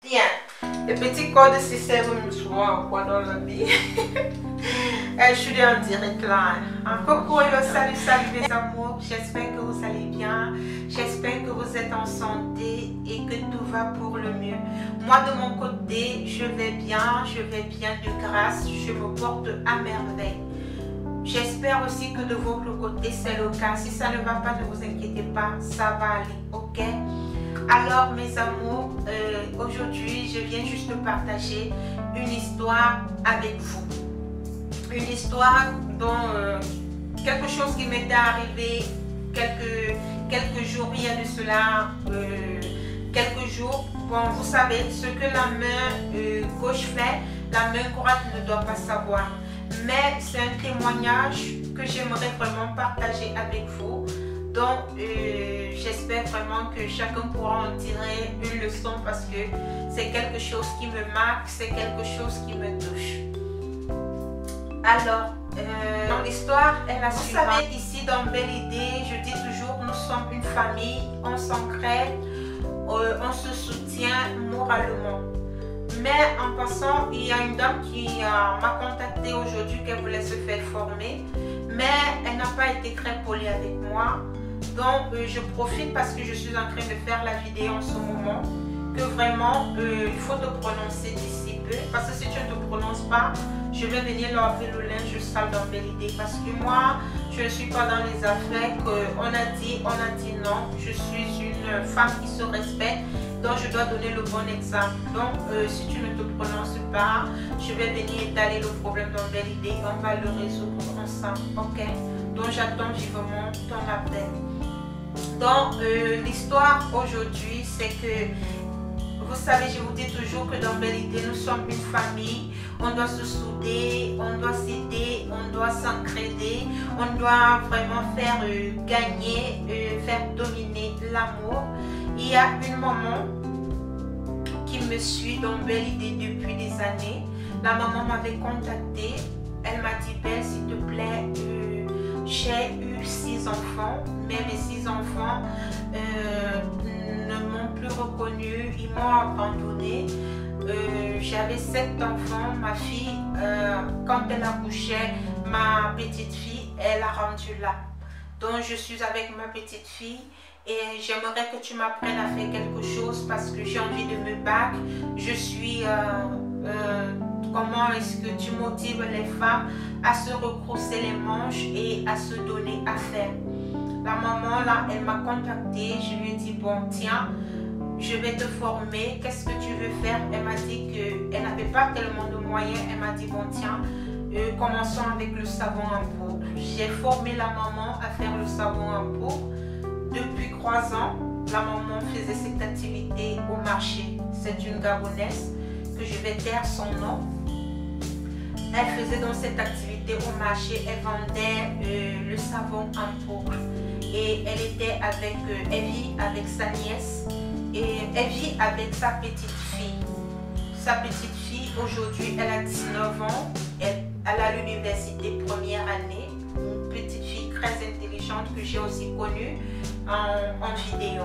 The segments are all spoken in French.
Bien, le petit code se servent souvent quoi dans la vie. Je suis en direct là. Coucou, salut, salut mes amours. J'espère que vous allez bien. J'espère que vous êtes en santé et que tout va pour le mieux. Moi de mon côté, je vais bien de grâce. Je me porte à merveille. J'espère aussi que de votre côté c'est le cas. Si ça ne va pas, ne vous inquiétez pas, ça va aller, ok? Alors mes amours, aujourd'hui je viens juste partager une histoire avec vous. Une histoire dont quelque chose qui m'était arrivé quelques jours, il y a de cela quelques jours. Bon, vous savez, ce que la main gauche fait, la main droite ne doit pas savoir. Mais c'est un témoignage que j'aimerais vraiment partager avec vous. Donc, j'espère vraiment que chacun pourra en tirer une leçon parce que c'est quelque chose qui me marque, c'est quelque chose qui me touche. Alors, dans l'histoire, elle a su. Vous savez, ici dans Belle Idée, je dis toujours, nous sommes une famille, on s'entraide, on se soutient moralement. Mais en passant, il y a une dame qui m'a contacté aujourd'hui qu'elle voulait se faire former, mais elle n'a pas été très polie avec moi. Donc je profite parce que je suis en train de faire la vidéo en ce moment, que vraiment il faut te prononcer d'ici peu, parce que si tu ne te prononces pas, je vais venir laver le linge sale dans Belle Idée, parce que moi je ne suis pas dans les affaires qu'on a dit non. Je suis une femme qui se respecte, donc je dois donner le bon exemple. Donc si tu ne te prononces pas, je vais venir étaler le problème dans Belle Idée, on va le résoudre ensemble, ok? Donc j'attends vivement ton appel. Donc l'histoire aujourd'hui, c'est que vous savez, je vous dis toujours que dans Belle Idée, nous sommes une famille. On doit se souder, on doit s'aider, on doit s'entraider, on doit vraiment faire gagner, faire dominer l'amour. Il y a une maman qui me suit dans Belle Idée depuis des années. La maman m'avait contactée. Elle m'a dit, Belle, s'il te plaît, j'ai eu 6 enfants, mais mes 6 enfants ne m'ont plus reconnue, ils m'ont abandonné. J'avais 7 enfants, ma fille, quand elle accouchait, ma petite fille, elle a rendu là. Donc je suis avec ma petite fille et j'aimerais que tu m'apprennes à faire quelque chose parce que j'ai envie de me battre. Je suis... comment est-ce que tu motives les femmes à se retrousser les manches et à se donner à faire? La maman là, elle m'a contactée, je lui ai dit bon tiens, je vais te former, qu'est-ce que tu veux faire? Elle m'a dit qu'elle n'avait pas tellement de moyens, elle m'a dit bon tiens, commençons avec le savon en poudre. J'ai formé la maman à faire le savon en poudre. Depuis 3 ans, la maman faisait cette activité au marché. C'est une Gabonaise que je vais taire son nom. Elle faisait donc cette activité au marché, elle vendait le savon en poudre et elle était avec, elle vit avec sa nièce et elle vit avec sa petite fille. Sa petite fille aujourd'hui elle a 19 ans, elle a l'université première année, une petite fille très intelligente que j'ai aussi connue en vidéo.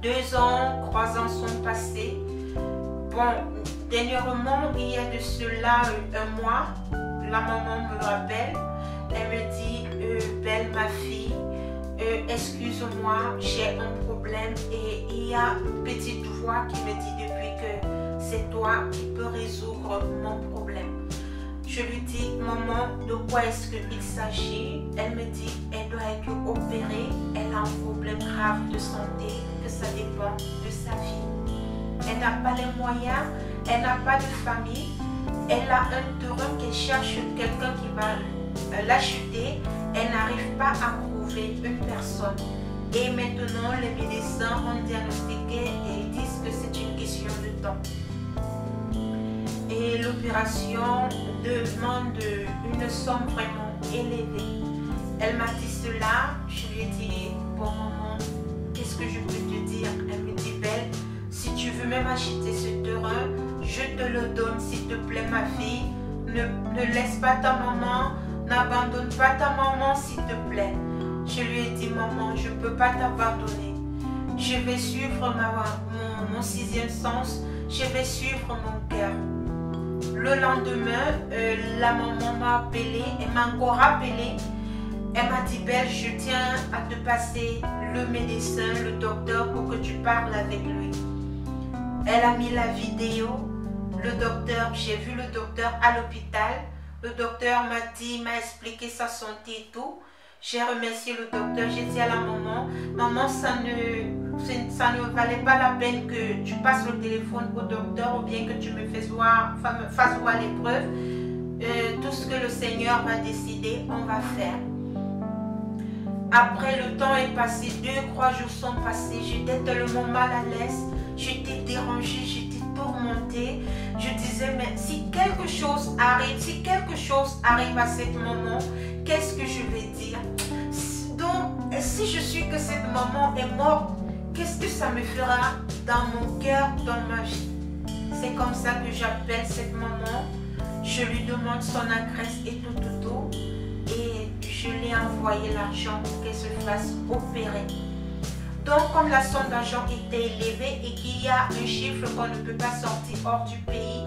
2 ans, 3 ans sont passés. Bon, dernièrement, il y a de cela 1 mois, la maman me rappelle, elle me dit Belle ma fille, excuse-moi, j'ai un problème et il y a une petite voix qui me dit depuis que c'est toi qui peux résoudre mon problème. Je lui dis maman, de quoi est-ce qu'il s'agit? Elle me dit elle doit être opérée, elle a un problème grave de santé, que ça dépend de sa vie. Elle n'a pas les moyens, elle n'a pas de famille, elle a un terrain qu'elle cherche quelqu'un qui va l'acheter, elle n'arrive pas à trouver une personne. Et maintenant, les médecins ont diagnostiqué et ils disent que c'est une question de temps. Et l'opération demande une somme vraiment élevée. Elle m'a dit cela, je lui ai dit, bon maman, qu'est-ce que je peux te dire? Elle me dit, Belle, si tu veux même acheter ce terrain, je te le donne s'il te plaît ma fille. Ne laisse pas ta maman, n'abandonne pas ta maman s'il te plaît. Je lui ai dit maman, je ne peux pas t'abandonner. Je vais suivre mon sixième sens, je vais suivre mon cœur. Le lendemain, la maman m'a appelé, elle m'a encore appelé. Elle m'a dit, Belle, je tiens à te passer le médecin, le docteur, pour que tu parles avec lui. Elle a mis la vidéo, le docteur, j'ai vu le docteur à l'hôpital. Le docteur m'a dit, m'a expliqué sa santé et tout. J'ai remercié le docteur, j'ai dit à la maman, maman, ça ne valait pas la peine que tu passes le téléphone au docteur ou bien que tu me fasses voir l'épreuve. Tout ce que le Seigneur va décider, on va faire. Après, le temps est passé, 2-3 jours sont passés, j'étais tellement mal à l'aise, j'étais dérangée, j'étais tourmentée. Je disais, mais si quelque chose arrive à cette maman, qu'est-ce que je vais dire? Donc, si je suis que cette maman est morte, qu'est-ce que ça me fera dans mon cœur, dans ma vie? C'est comme ça que j'appelle cette maman, je lui demande son adresse et tout. Et je lui ai envoyé l'argent pour qu'elle se fasse opérer. Donc, comme la somme d'argent était élevée et qu'il y a un chiffre qu'on ne peut pas sortir hors du pays,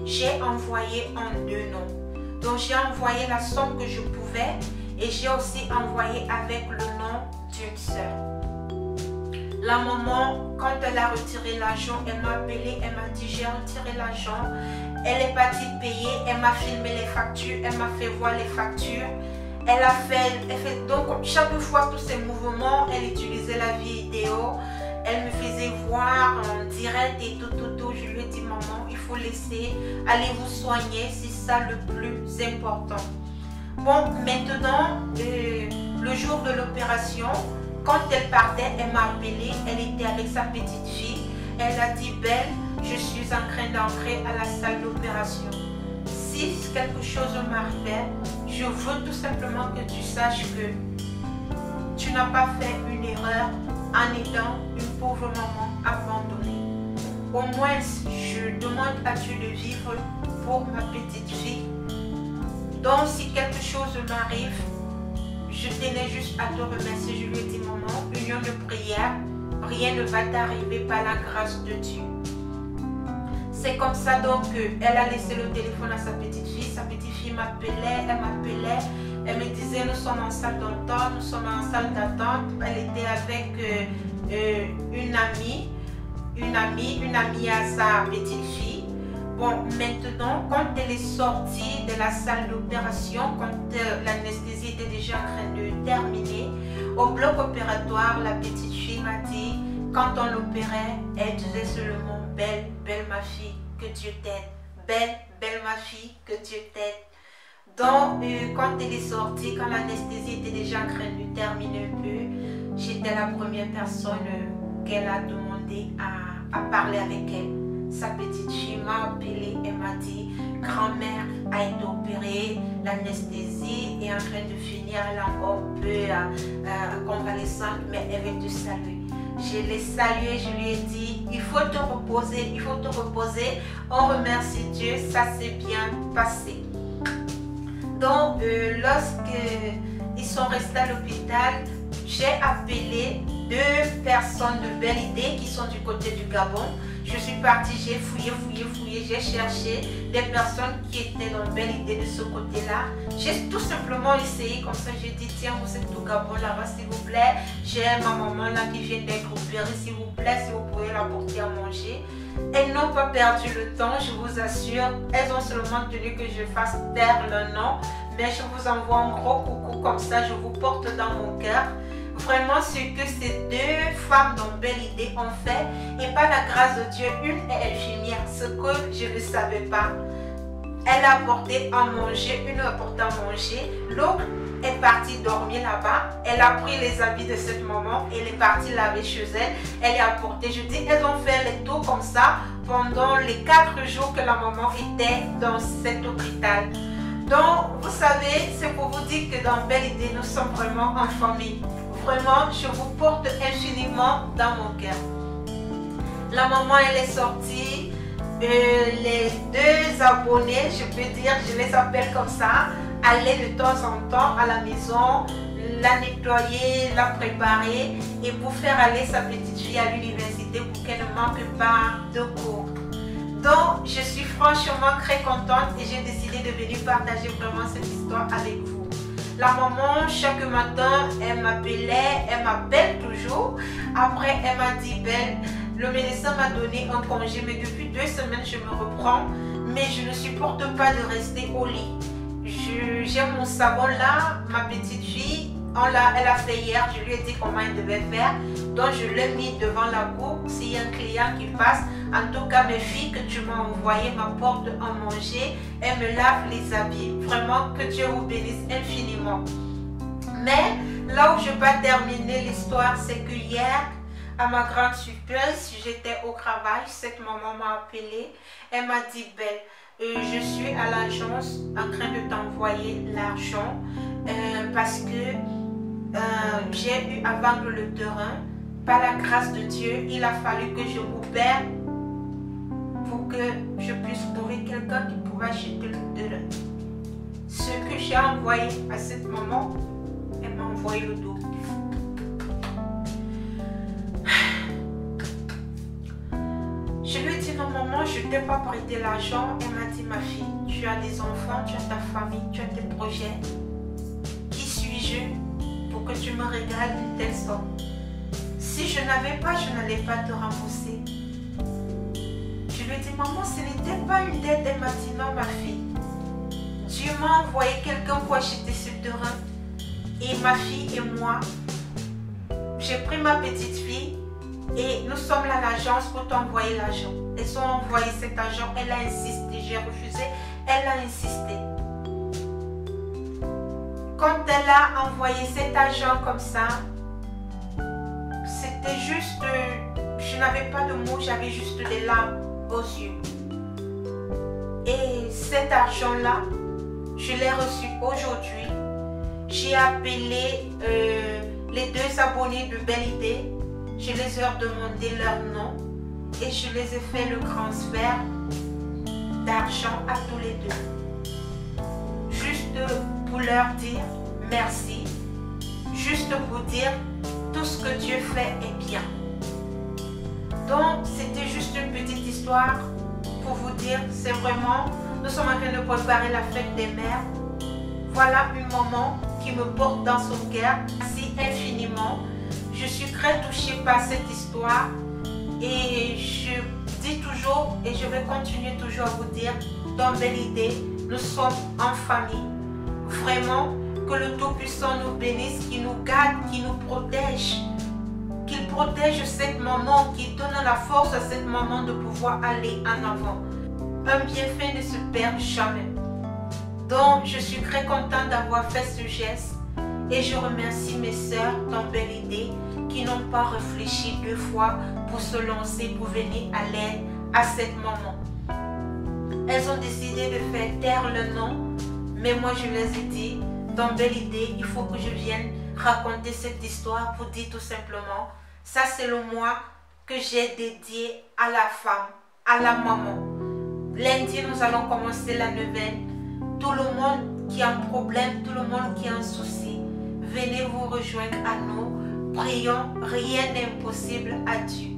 j'ai envoyé en 2 noms. Donc, j'ai envoyé la somme que je pouvais et j'ai aussi envoyé avec le nom d'une sœur. La maman, quand elle a retiré l'argent, elle m'a appelé, elle m'a dit, j'ai retiré l'argent. Elle est partie payer, elle m'a filmé les factures, elle m'a fait voir les factures. Elle fait donc chaque fois tous ces mouvements, elle utilisait la vidéo, elle me faisait voir en direct et tout. Je lui ai dit, maman, il faut laisser, allez vous soigner, c'est ça le plus important. Bon, maintenant, le jour de l'opération, quand elle partait, elle m'a appelé, elle était avec sa petite fille, elle a dit, Belle, je suis en train d'entrer à la salle d'opération. Si quelque chose m'arrivait, je veux tout simplement que tu saches que tu n'as pas fait une erreur en étant une pauvre maman abandonnée. Au moins, je demande à Dieu de vivre pour ma petite fille. Donc, si quelque chose m'arrive, je tenais juste à te remercier. Je lui ai dit, maman, union de prière, rien ne va t'arriver par la grâce de Dieu. C'est comme ça donc qu'elle a laissé le téléphone à sa petite fille. Sa petite fille m'appelait, elle me disait, nous sommes en salle d'attente, nous sommes en salle d'attente. Elle était avec une amie à sa petite fille. Bon, maintenant, quand elle est sortie de la salle d'opération, quand l'anesthésie était déjà en train de terminer, au bloc opératoire, la petite fille m'a dit, quand on l'opérait, elle disait seulement, Belle, belle ma fille, que Dieu t'aide. Belle, belle ma fille, que Dieu t'aide. Donc, quand elle est sortie, quand l'anesthésie était déjà en train de terminer un peu, j'étais la première personne qu'elle a demandé à parler avec elle. Sa petite fille m'a appelé et m'a dit, grand-mère a été opérée, l'anesthésie est en train de finir, elle est encore un peu convalescente, mais elle veut te saluer. Je l'ai salué, je lui ai dit, il faut te reposer, il faut te reposer. On remercie Dieu, ça s'est bien passé. Donc, lorsqu'ils sont restés à l'hôpital, j'ai appelé 2 personnes de Belle Idée qui sont du côté du Gabon. Je suis partie, j'ai fouillé, j'ai cherché des personnes qui étaient dans Belle Idée de ce côté-là. J'ai tout simplement essayé comme ça, j'ai dit, tiens, vous êtes au Gabon là-bas, s'il vous plaît. J'ai ma maman là qui vient d'être opérée, s'il vous plaît, si vous pouvez la porter à manger. Elles n'ont pas perdu le temps, je vous assure. Elles ont seulement tenu que je fasse taire leur nom. Mais je vous envoie un gros coucou comme ça, je vous porte dans mon cœur. Vraiment ce que ces 2 femmes dans Belle Idée ont fait, et par la grâce de Dieu, une est infirmière, ce que je ne savais pas. Elle a apporté à manger, une a apporté à manger, l'autre est partie dormir là-bas. Elle a pris les habits de cette maman, elle est partie laver chez elle, elle est apportée. Je dis, elles ont fait les tours comme ça pendant les 4 jours que la maman était dans cet hôpital. Donc, vous savez, c'est pour vous dire que dans Belle Idée, nous sommes vraiment en famille. Vraiment, je vous porte infiniment dans mon cœur. La maman, elle est sortie. Les 2 abonnés, je peux dire, je les appelle comme ça, allaient de temps en temps à la maison, la nettoyer, la préparer et pour faire aller sa petite fille à l'université. l'université pour qu'elle ne manque pas de cours. Donc, je suis franchement très contente et j'ai décidé de venir partager vraiment cette histoire avec vous. La maman, chaque matin, elle m'appelait, elle m'appelle toujours. Après, elle m'a dit, Belle, le médecin m'a donné un congé, mais depuis 2 semaines, je me reprends, mais je ne supporte pas de rester au lit. J'ai mon savon là, ma petite fille, elle a fait hier, je lui ai dit comment elle devait faire. Donc je l'ai mis devant la cour. S'il y a un client qui passe, en tout cas mes filles que tu m'as envoyé m'apportent à manger. Elles me lavent les habits. Vraiment que Dieu vous bénisse infiniment. Mais là où je vais terminer l'histoire, c'est que hier, à ma grande surprise, j'étais au travail. Cette maman m'a appelée. Elle m'a dit, Belle, je suis à l'agence en train de t'envoyer l'argent parce que j'ai eu à vendre le terrain. Par la grâce de Dieu, il a fallu que je m'opère pour que je puisse trouver quelqu'un qui pourra acheter le terrain. Ce que j'ai envoyé à cette maman, elle m'a envoyé le dos. Je lui ai dit, non maman, je ne t'ai pas prêté l'argent. Elle m'a dit, ma fille, tu as des enfants, tu as ta famille, tu as tes projets. Qui suis-je pour que tu me régales une telle somme? Si je n'avais pas, je n'allais pas te rembourser. Je lui ai dit, maman, ce n'était pas une dette. Elle m'a dit, non ma fille. Dieu m'a envoyé quelqu'un pour acheter ce terrain. Et ma fille et moi, j'ai pris ma petite fille et nous sommes à l'agence pour t'envoyer l'argent. Elles ont envoyé cet argent, elle a insisté, j'ai refusé, elle a insisté. Quand elle a envoyé cet argent comme ça, c'était juste, je n'avais pas de mots, j'avais juste des larmes aux yeux. Et cet argent-là, je l'ai reçu aujourd'hui. J'ai appelé les 2 abonnés de Belle Idée. Je les ai demandé leur nom et je les ai fait le transfert d'argent à tous les 2. Juste pour leur dire merci. Juste pour dire tout ce que Dieu fait est bien. Donc, c'était juste une petite histoire pour vous dire, c'est vraiment, nous sommes en train de préparer la fête des mères. Voilà une maman qui me porte dans son cœur. Merci infiniment. Je suis très touchée par cette histoire et je dis toujours et je vais continuer toujours à vous dire, dans Belle Idée, nous sommes en famille. Vraiment, que le Tout-Puissant nous bénisse, qu'il nous garde, qu'il nous protège. Qu'il protège cette maman, qu'il donne la force à cette maman de pouvoir aller en avant. Un bienfait ne se perd jamais. Donc, je suis très contente d'avoir fait ce geste et je remercie mes sœurs dans Belle Idée qui n'ont pas réfléchi 2 fois pour se lancer, pour venir à l'aide à cette maman. Elles ont décidé de faire taire le nom, mais moi je les ai dit, dans Belle Idée, il faut que je vienne raconter cette histoire pour dire tout simplement, ça c'est le mois que j'ai dédié à la femme, à la maman. Lundi, nous allons commencer la neuvaine. Tout le monde qui a un problème, tout le monde qui a un souci, venez vous rejoindre à nous. Prions, rien n'est impossible à Dieu.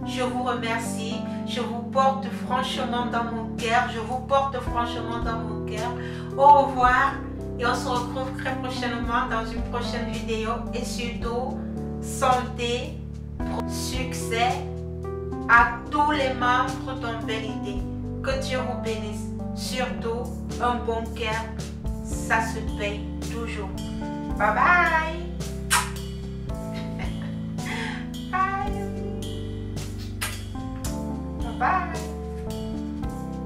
Je vous remercie, je vous porte franchement dans mon cœur, je vous porte franchement dans mon cœur. Au revoir et on se retrouve très prochainement dans une prochaine vidéo et surtout, santé, succès à tous les membres de Belle Idée. Que Dieu vous bénisse. Surtout, un bon cœur, ça se paye toujours. Bye bye. Bye. Bye.